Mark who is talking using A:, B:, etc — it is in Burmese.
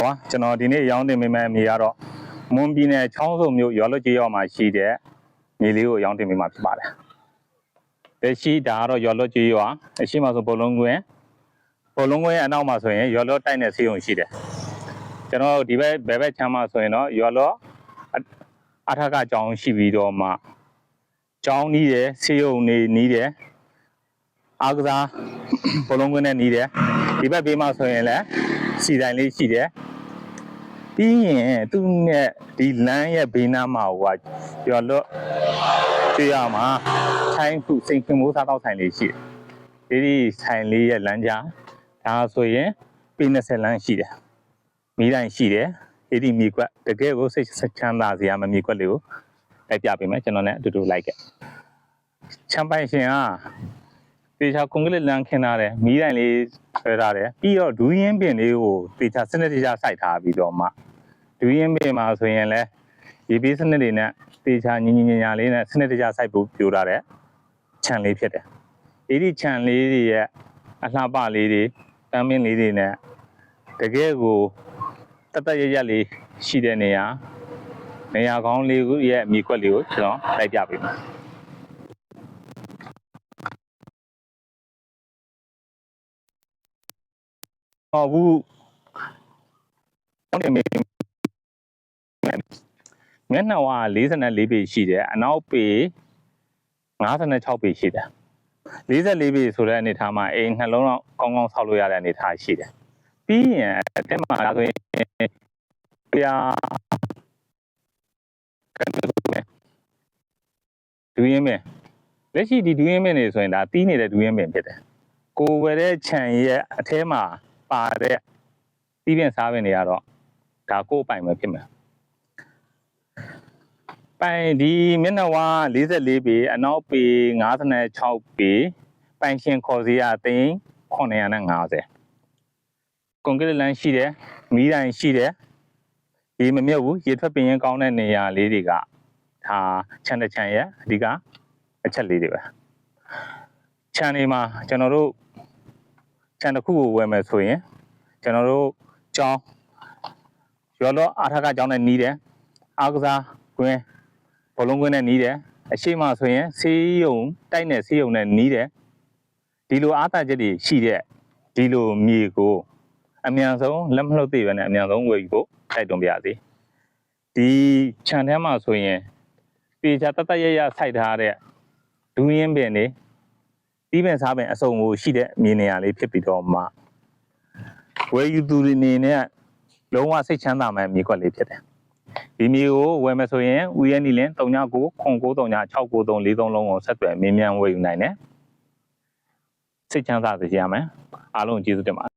A: ကျွန်တော်ဒီနေ့ရောင်းတင်ပေးမယ့်မြေကတော့မွန်ပြည်နယ်ချောင်းစုံမြို့ရွာလွတ်ကြီးရောက်မှာရှိတဲ့မြေလေးကိုရောင်းတင်ပေးမှာဖြစ်ပါတယ်။လက်ရှိဒါကတော့ရွာလွတ်ကြီးရွာအရှိမဆိုဘုံလုံးကွင်းအနောက်မှာဆိုရင်ရွာလွတ်တိုက်နယ်ဆေးရုံရှိတယ်။ကျွန်တော်ဒီဘက်ဘက်ချမ်းမှာဆိုရင်တော့ရွာလွတ်အထက်ကကျောင်းရှိပြီးတော့မှကျောင်းနီးတယ်ဆေးရုံနေနီးတယ်အားကစားဘုံလုံးကွင်းနဲ့နီးတယ်ဒီဘက်ဘေးမှာဆိုရင်လည်းစီတိုင်းလေးရှိတယ်ပြီးရင်သူ့နဲ့ဒီလမ်းရဲ့ဘေးနားမှာဟိုကရွာလွတ်တွေ့ရမှာထိုင်းခုစိန်ခင်မိုးစားတော့ဆိုင်လေးရှိတယ်ဒီဆိုင်လေးရဲ့လမ်းကြားဒါဆိုရင်ပေ20လမ်းရှိတယ်မိတိုင်းရှိတယ်ဒီမြေကွက်တကယ်ကိုစိတ်ချမ်းသာစရာမမြေကွက်လေးကိုလိုက်ပြပေးမယ်ကျွန်တော်နဲ့အတူတူလိုက်ခဲ့ချမ်းပိုင်ရှင်ကတေချာကွန်ကရစ်လမ်းခင်းထားတယ်မီးတိုင်လေးဆွဲထားတယ်ပြီးတော့ဒူးရင်းပင်လေးကိုတေချာစနစ်တကျစိုက်ထားပြီးတော့မှဒူးရင်းပင်မှာဆိုရင်လည်းဒီပေးစနစ်တွေနဲ့တေချာညင်ညာလေးနဲ့စနစ်တကျစိုက်ဖို့ပြောထားတဲ့ခြံလေးဖြစ်တယ်ဒီခြံလေးတွေရဲ့အလှပလေးတွေတမ်းမင်းလေးတွေနဲ့တကယ်ကိုတရရက်လေးရှိတဲ့နေရာကောင်းလေးရဲ့မြေကွက်လေးကိုကျွန်တော်လိုက်ပြပေးမယ်ဘူးမျက်နှာဝါ44ပေရှိတယ်အနောက်ပေ56ပေရှိတယ်44ပေဆိုတဲ့အနေထားမှာအိမ်နှလုံးတော့ကောင်းကောင်းဆောက်လို့ရတဲ့အနေထားရှိတယ်ပြီးရင်အတက်မှာဆိုရင်ဒူးရင်းပင်လက်ရှိဒီဒူးရင်းပင်နေဆိုရင်ဒါတီးနေတဲ့ဒူးရင်းပင်ဖြစ်တယ်ကိုဝယ်တဲ့ခြံရဲ့အထဲမှာပါတဲ့တီးပင်စားပင်တွေကတော့ဒါကိုယ်ပိုင်ပဲဖြစ်မယ်ပိုင်ဒီမျက်နှာဝါ44ပေအနောက်ပေ56ပေပိုင်ရှင်ခေါ်စီရသိန်း950ကွန်ကရစ်လမ်းရှိတယ်မီးတိုင်ရှိတယ်ဒီမမြုပ်ဘူးရေထွက်ပင်ရင်ကောင်းတဲ့နေရာလေးတွေကဒါခြံတစ်ခြံရဲ့အဓိကအချက်လေးတွေပဲခြံတွေမှာကျွန်တော်တို့ခြံတစ်ခုကိုဝယ်မယ်ဆိုရင်ကျွန်တော်တို့ကျောင်းရွာလောအားထကကျောင်းနဲ့နီးတယ်အားကစားကွင်းဘလုံးကွင်းနဲ့နီးတယ်အရှိမဆိုရင်ဆေးရုံတိုက်နယ်ဆေးရုံနဲ့နီးတယ်ဒီလိုအားသာချက်တွေရှိတဲ့ဒီလိုမြေကိုအမြန်ဆုံးလက်မလှုပ်သေးပဲနဲ့အမြန်ဆုံးဝယ်ယူဖို့တိုက်တွန်းပါရစေဒီခြံထဲမှာဆိုရင်ပေချာတရစိုက်ထားတဲ့ဒူးရင်းပင်တွေတီးပင်စားပင်အစုံကိုရှိတဲ့မြေနေရာလေးဖြစ်ပြီးတော့မှဝယ်ယူသူတွေအနေနဲ့လုံးဝစိတ်ချမ်းသာမဲ့မြေကွက်လေးဖြစ်တယ်ဒီမြေကိုဝယ်မယ်ဆိုရင်ဦးရဲနီလင်း39 993 69343လုံးကိုဆက်သွယ်မြင်းမြန်ဝယ်ယူနိုင်တယ်စိတ်ချမ်းသာစေရမယ်အားလုံးကျေးဇူးတင်ပါတယ်